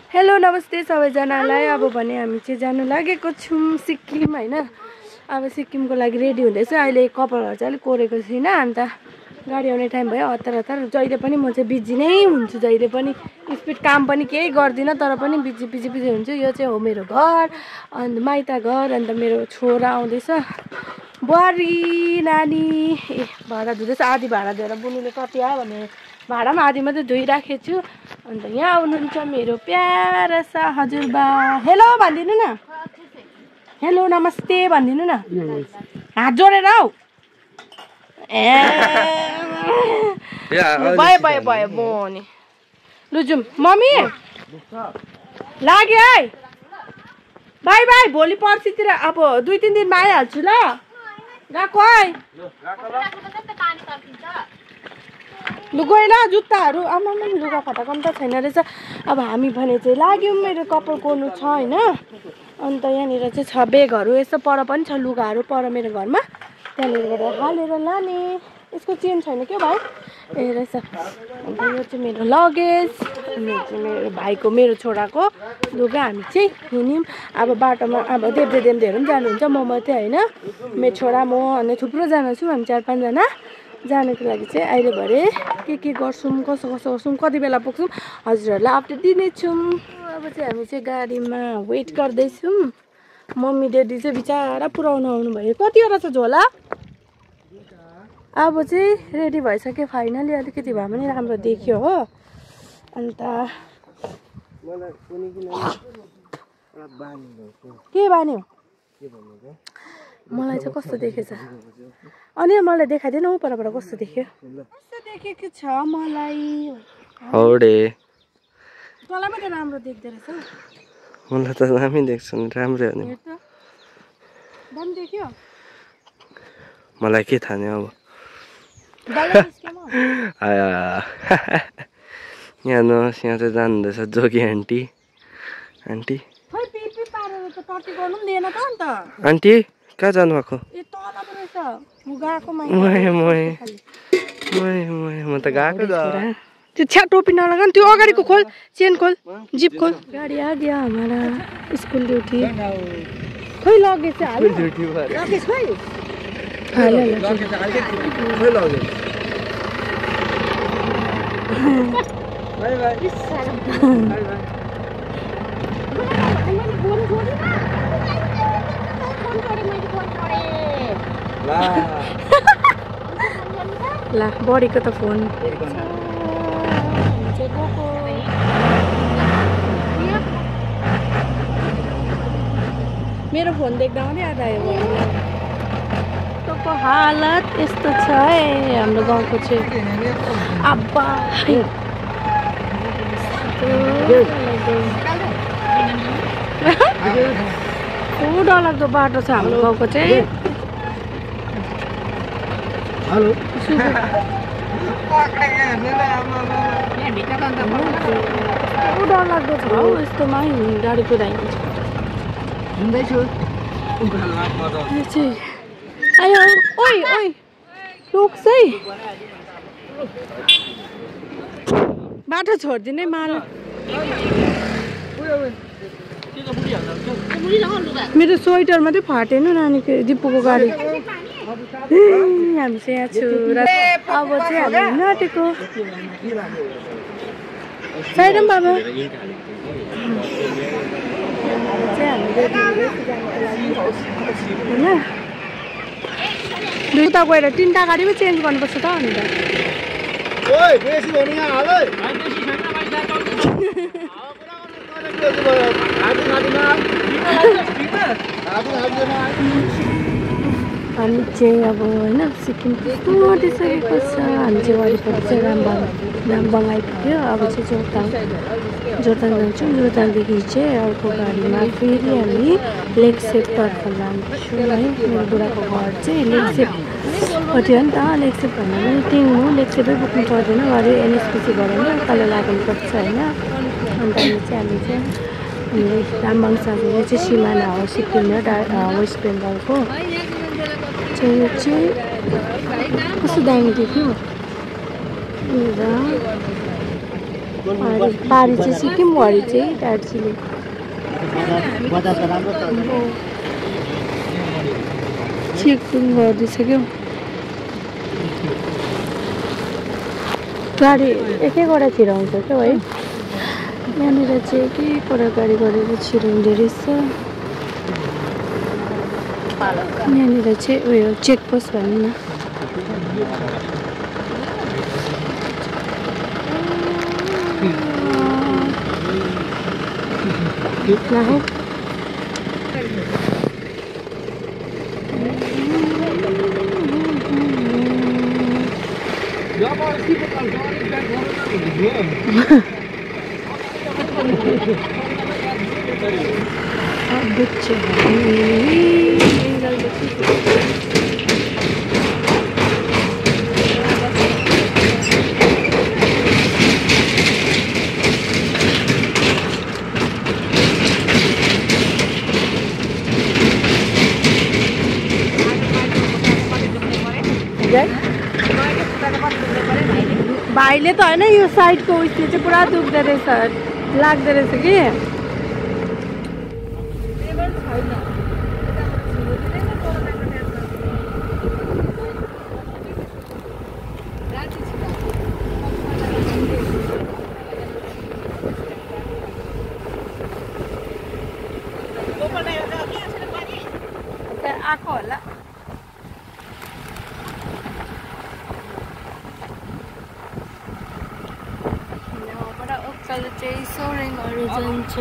Hello नमस्ते सबैजनालाई। अब भने हामी चाहिँ जानु लागेको छौँ सिक्किम हैन। अब सिक्किमको लागि रेडी हुँदैछ। अहिले कपालहरु चाहिँ अलिक कोरेको छैन, अन्त गाडी आउने टाइम भयो। हतार हतार जहिले पनि म चाहिँ बिजी नै हुन्छु, जहिले पनि स्पिड काम पनि केही गर्दिनँ, तर पनि बिजी हुन्छु। यो चाहिँ हो मेरो घर, अन्त माइता घर। अन्त मेरो छोरा आउँदैछ, बुहारी नानी भाँडा धुँदैछ। आधी भाँडा धोएर बुनुले कति आयो भने भाँडामा आधी मात्रै धोइराखेको छु। अन्त यहाँ आउनुहुन्छ मेरो प्यारा सा हजुरबा। हेलो भनिदिनु न, हेलो नमस्ते भनिदिनु न, हात जोडेर हौ। ए भयो भयो नि लु जाउँ। मम्मी लाग्यो है, बाई बाई। भोलि पर्सितिर अब 2-3 दिनमा आइहाल्छु ल। गएको है लु गयो ल। जुत्ताहरू आमा लुगा फाटा कम त छैन रहेछ। अब हामी भने चाहिँ लाग्यौँ, मेरो कपाल कोर्नु छ होइन। अन्त यहाँनिर चाहिँ छ बेगहरू, यस्तो पर पनि छ लुगाहरू पर मेरो घरमा, त्यहाँनिर हालेर लाने। यसको चेन छैन क्या भाइ, ए रहेछ। अन्त यो चाहिँ मेरो लगेज, मेरो भाइको मेरो छोराको लुगा। हामी चाहिँ हिँड्यौँ अब बाटोमा। अब देब्रेदेम्देहरू पनि जानुहुन्छ, म मात्रै होइन, मेरो छोरा म अनि थुप्रोजना छौँ हामी, 4-5 जना जानुको लागि चाहिँ। अहिले भरे के गर्छौँ, कसो गर्छौँ, कति बेला पुग्छौँ हजुरहरूलाई अपडेट दिनेछौँ। अब चाहिँ हामी चाहिँ गाडीमा वेट गर्दैछौँ। मम्मी ड्याडी चाहिँ बिचारा पुऱ्याउनु आउनुभयो। कतिवटा छ झोला? अब चाहिँ रेडी भइसक्यो फाइनली, अलिकति भए पनि राम्रो देखियो हो। अन्त के बान्यो मलाई चाहिँ कस्तो देखेछ? अनि मलाई देखाइदिनु हौ परबाट कस्तो देख्यो? कस्तो देखेको छ मलाई? हौडे तँलाई मात्रै राम्रो देख्दो रहेछ। मलाई त दामी देख्छ नि, राम्रै हो नि। दामी देख्यो? मलाई के थाहा नि अब। यहाँ नहोस्, यहाँ चाहिँ जानुहुँदैछ जोगी आन्टी। आन्टी आन्टी कहाँ जानुभएको? म त गएको त्यो छ्या टोपी नलगा नि, त्यो अगाडिको खोल, चेन खोल, जिप खोल। गाडी आ गया हमारा स्कुल ड्यूटी। खोइ लगेज चाहिँ हाल्यो, लगेज खोइ हाल्यो। By by. ला बढीको त फोन। मेरो फोन देख्दा पनि याद आयो को हालत यस्तो छ है हाम्रो गाउँको चाहिँ। अब्बा डरलाग्दो बाटो छ हाम्रो गाउँको चाहिँ। डरलाग्दो छ हौ यस्तोमा गाडी कुदाइन्छ। आयो ओइ ओइ टोक्छ है, बाटो छोडिदिने माल। मेरो स्वेटर मात्रै फाटेन नानीको, दिप्पूको गाडी। हामी चाहिँ यहाँ छु र अब चाहिँ हामी नाटेको साइडम बाबा होइन। उता गएर 3टा गाडीमै चेन्ज गर्नुपर्छ त। अन्त हामी चाहिँ अब होइन सिक्किम पुगिसकेको छ। हामी चाहिँ वरिपरि चाहिँ रामबङ आइपुग्यो। अब चाहिँ जोरथाङ जान्छौँ। जोरथाङदेखि चाहिँ अर्को गाडीमा फेरि हामी लेकसेपतर्फ लान्छौँ है। मेरो बुढाको घर चाहिँ लेकसेपपट्टि हो नि त। लेकसेप भन्दा पनि टिङ हो, लेकसेपै पुग्नु पर्दैन, घरि एनएसपिसीबाट नै उकालो लाग्नुपर्छ होइन। अन्त हामी चाहिँ रामबङ साथीले चाहिँ सिमाना हो सिक्किम र वेस्ट बेङ्गलको। यो चाहिँ कस्तो दामी देख्यो। पारी चाहिँ सिक्किम हरि चाहिँ दार्जिलिङ चेकपुङ गर्दैछ क्या गाडी एकैवटा छिराउँछ क्या है यहाँनिर चाहिँ एकैवटा गाडी गरेर छिराउँदो रहेछ यहाँनिर चाहिँ उयो चेकपोस्ट भनौँ न ला हो भाइले त होइन यो साइडको उयसले चाहिँ पुरा दुख्दो रहेछ लाग्दो रहेछ कि आएको होला उकालो चाहिँ सोरेङहरू जान्छ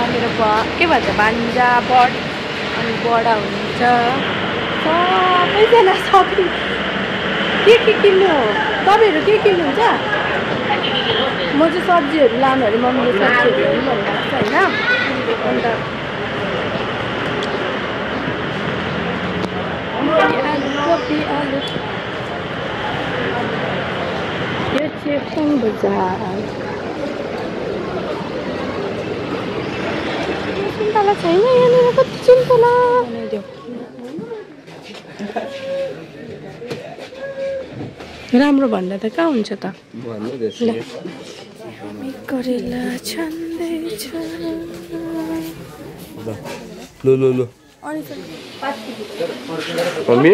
मेरो के भन्छ भान्जा बड अनि बडा हुन्छ सबैजना सपिङ के किन्नु हो तपाईँहरू के किन्नुहुन्छ म चाहिँ सब्जीहरू लानु अरे मम्मीले सब्जीहरू भन्नुभएको छ होइन अन्त कोपी आलु यो चेकपुङ बजार सुन्तला छैन यहाँनिर कति सुन्तला राम्रो भन्दा त कहाँ हुन्छ त करेला छन्दैछ लो लो लो मम्मी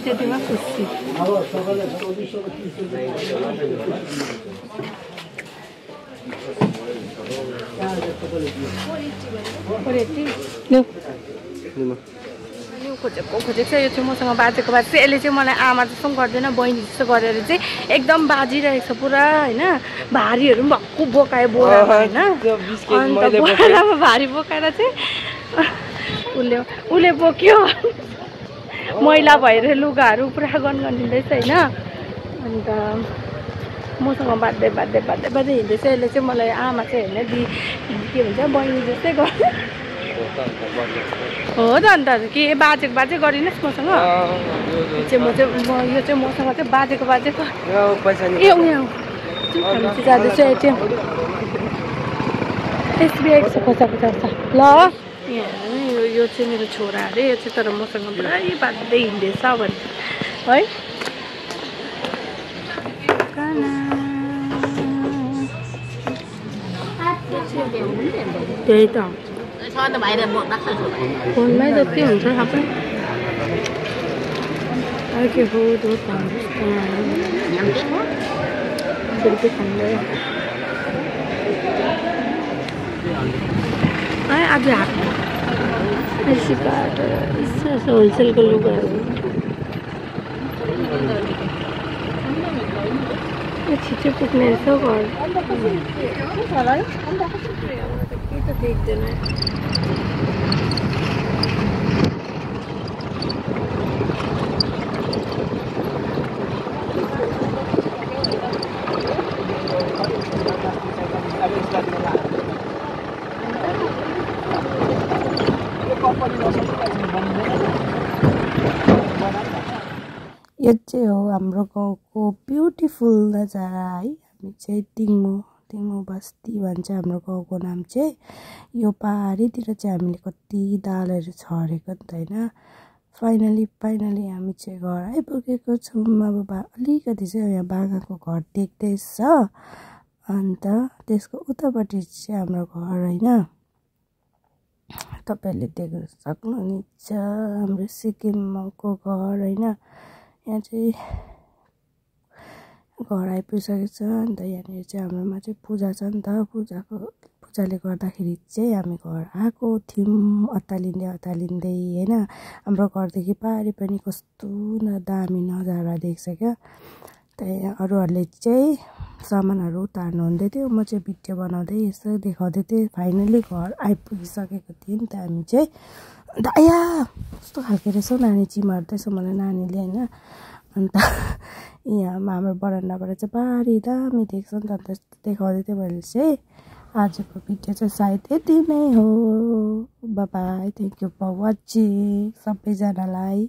त्यतिमा खुसी खोजेको छ यो चाहिँ मसँग बाजेको बाजे चाहिँ यसले चाहिँ मलाई आमा जस्तो पनि गर्दैन बहिनी जस्तो गरेर चाहिँ एकदम बाजिरहेको छ पुरा होइन भारीहरू पनि भक्कु बोकायो बोरा होइन अन्त बोरामा भारी बोकाएर चाहिँ उसले बोक्यो मैला भएर लुगाहरू पुरा गन्दिँदैछ होइन अन्त मसँग बाध्दै हिँड्दैछ यसले चाहिँ मलाई आमा चाहिँ होइन के भन्छ बहिनी जस्तै गर्छ हो त अन्त के बाजे गरिनस् मसँग यो चाहिँ मसँग चाहिँ बाजेको ए उहाँ जाँदैछ एटिएम एसबिआईको छ पैसा ल यो चाहिँ मेरो छोरा अरे यो चाहिँ तर मसँग पुरै बाध्दै हिँड्दैछ भन्छ है त्यही त फोनमै जति हुन्छ सबै के हो आज बेसी बाटो होलसेलको लुगाहरू छिटो पुग्ने रहेछ घर केही त देख्दैन यो चाहिँ हो हाम्रो गाउँको ब्युटिफुल नजारा है। हामी चाहिँ टिङ्मो बस्ती भन्छ हाम्रो गाउँको नाम चाहिँ। यो पहाडीतिर चाहिँ हामीले कति दालहरू छरेको नि त होइन। फाइनली हामी चाहिँ घर आइपुगेको छौँ। अब अलिकति चाहिँ यहाँ बागाको घर देख्दैछ, अन्त त्यसको उतापट्टि चाहिँ हाम्रो घर होइन। तपाईँहरूले देख्न सक्नुहुनेछ हाम्रो सिक्किमको घर होइन। यहाँ चाहिँ घर आइपुगिसकेको छ। अन्त यहाँनिर चाहिँ हाम्रोमा चाहिँ पूजा छ नि त। पूजाले गर्दाखेरि चाहिँ हामी घर आएको थियौँ अत्तालिँदै होइन। हाम्रो घरदेखि पहाडी पनि कस्तो दामी नजारा देख्छ क्या। त्यही अरूहरूले चाहिँ सामानहरू उतार्नु हुँदै थियो, म चाहिँ भिडियो बनाउँदै यसो देखाउँदै थिएँ। फाइनली घर आइपुगिसकेको थियौँ नि त हामी चाहिँ। अन्त आया कस्तो खालको रहेछ हौ, नानी चिमार्दैछ मलाई नानीले होइन। अन्त यहाँ हाम्रो बरन्डाबाट चाहिँ पहाडी दामी देख्छ नि त। अन्त देखाउँदै थिएँ मैले चाहिँ। आजको भिडियो चाहिँ सायद यति नै हो। Bye bye, thank you for watching सबैजनालाई।